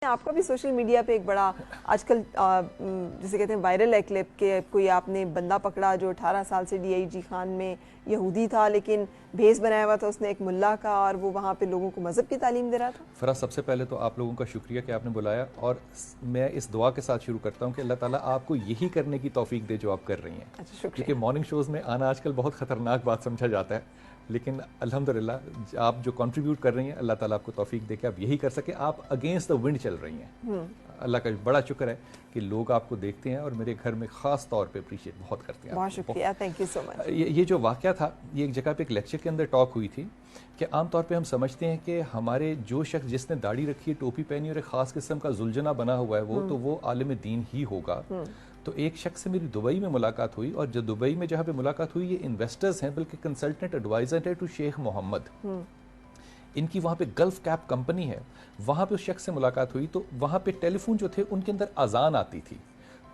آپ کا بھی سوشل میڈیا پہ ایک بڑا آج کل جسے کہتے ہیں وائرل ہے کلپ کہ کوئی آپ نے بندہ پکڑا جو 18 سال سے ڈی آئی جی خان میں یہودی تھا لیکن بھیس بنایا ہوا تھا اس نے ایک ملا کا اور وہ وہاں پہ لوگوں کو مذہب کی تعلیم دے رہا تھا. فراز سب سے پہلے تو آپ لوگوں کا شکریہ کہ آپ نے بلایا اور میں اس دعا کے ساتھ شروع کرتا ہوں کہ اللہ تعالیٰ آپ کو یہی کرنے کی توفیق دے جو آپ کر رہی ہیں. کیونکہ مارننگ شوز میں آنا آج کل بہت خطرناک بات سمجھا جاتا ہے لیکن الحمدللہ آپ جو کنٹریبیوٹ کر رہی ہیں اللہ تعالیٰ آپ کو توفیق دے کہ آپ یہی کر سکیں. آپ اگینسٹ دا ونڈ چل رہی ہیں. اللہ کا بڑا شکر ہے کہ لوگ آپ کو دیکھتے ہیں اور میرے گھر میں خاص طور پہ اپریشیٹ بہت کرتے ہیں. بہت شکریہ, تھینک یو سو مچ. یہ جو واقعہ تھا یہ ایک جگہ پہ ایک لیکچر کے اندر ٹاک ہوئی تھی کہ عام طور پہ ہم سمجھتے ہیں کہ ہمارے جو شخص جس نے داڑھی رکھی ہے, ٹوپی پہنی اور ایک خاص قسم کا زلجنا بنا ہوا ہے تو وہ عالم دین ہی ہوگا. تو ایک شخص سے میری دبئی میں ملاقات ہوئی اور جو دبئی میں جہاں پہ ملاقات ہوئی یہ انویسٹرز ہیں بلکہ کنسلٹنٹ ایڈوائزر ہے ٹو شیخ محمد. ان کی وہاں پہ گلف کیپ کمپنی ہے. وہاں پہ اس شخص سے ملاقات ہوئی تو وہاں پہ ٹیلی فون جو تھے ان کے اندر اذان آتی تھی.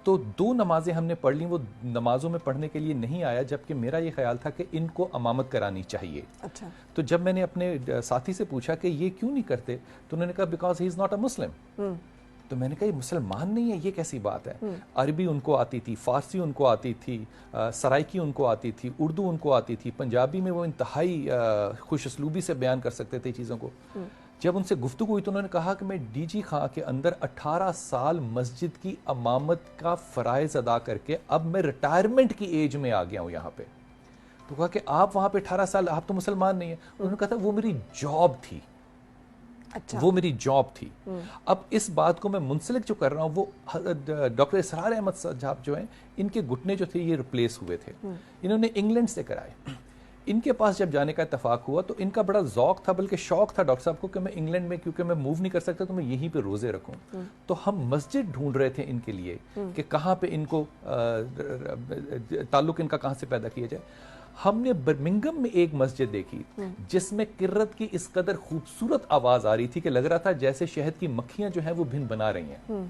تو 2 نمازیں ہم نے پڑھ لیں, وہ نمازوں میں پڑھنے کے لیے نہیں آیا جبکہ میرا یہ خیال تھا کہ ان کو امامت کرانی چاہیے. اچھا. تو جب میں نے اپنے ساتھی سے پوچھا کہ یہ کیوں نہیں کرتے تو انہوں نے کہا because he is not a مسلم. تو میں نے کہا یہ مسلمان نہیں ہے, یہ کیسی بات ہے. عربی ان کو آتی تھی, فارسی ان کو آتی تھی, سرائکی ان کو آتی تھی, اردو ان کو آتی تھی, پنجابی میں وہ انتہائی خوش اسلوبی سے بیان کر سکتے تھے چیزوں کو. جب ان سے گفتگو ہوئی تو انہوں نے کہا کہ میں ڈی جی خان کے اندر 18 سال مسجد کی امامت کا فرائض ادا کر کے اب میں ریٹائرمنٹ کی ایج میں آ گیا ہوں یہاں پہ. تو کہا کہ آپ وہاں پہ 18 سال آپ تو مسلمان نہیں ہیں. انہوں نے کہا تھا وہ میری جاب تھی. اچھا. وہ میری جاب تھی. اب اس بات کو میں منسلک جو کر رہا ہوں وہ ڈاکٹر اسرار احمد صاحب جو ہیں ان کے گھٹنے جو تھے یہ ریپلیس ہوئے تھے. انہوں نے انگلینڈ سے کرائے. ان کے پاس جب جانے کا اتفاق ہوا تو ان کا بڑا ذوق تھا بلکہ شوق تھا ڈاکٹر صاحب کو کہ میں انگلینڈ میں کیونکہ میں موو نہیں کر سکتا تو میں یہیں پہ روزے رکھوں. تو ہم مسجد ڈھونڈ رہے تھے ان کے لیے کہ کہاں پہ ان کو تعلق ان کا کہاں سے پیدا کیا جائے. ہم نے برمنگم میں ایک مسجد دیکھی جس میں کرت کی اس قدر خوبصورت آواز آ رہی تھی کہ لگ رہا تھا جیسے شہد کی مکھیاں جو ہیں وہ بھن بنا رہی ہیں.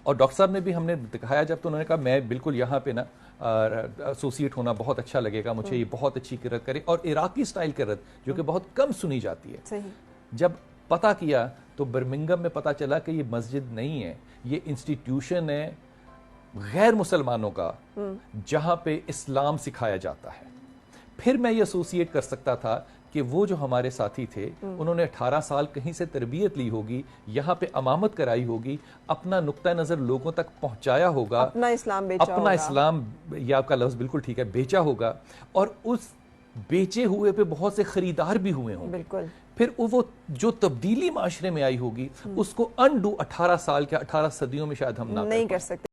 اور ڈاکٹر صاحب نے بھی ہم نے دکھایا جب تو انہوں نے کہا میں بالکل یہاں پہ نا ایسوسیٹ ہونا بہت اچھا لگے گا مجھے, یہ بہت اچھی کرت کرے اور عراقی سٹائل کرت جو کہ بہت کم سنی جاتی ہے. جب پتہ کیا تو برمنگم میں پتہ چلا کہ یہ مسجد نہیں ہے, یہ انسٹیٹیوشن ہے غیر مسلمانوں کا جہاں پہ اسلام سکھایا جاتا ہے. پھر میں یہ ایسوسیٹ کر سکتا تھا کہ وہ جو ہمارے ساتھی تھے انہوں نے 18 سال کہیں سے تربیت لی ہوگی, یہاں پہ امامت کرائی ہوگی, اپنا نقطہ نظر لوگوں تک پہنچایا ہوگا, اپنا اسلام بیچا ہوگا, اپنا اسلام, یہ آپ کا لفظ بالکل ٹھیک ہے, بیچا ہوگا اور اس بیچے ہوئے پہ بہت سے خریدار بھی ہوئے ہوں. بالکل. پھر وہ جو تبدیلی معاشرے میں آئی ہوگی اس کو انڈو 18 سال کے 18 صدیوں میں شاید ہم نہ نہیں کر سکتے.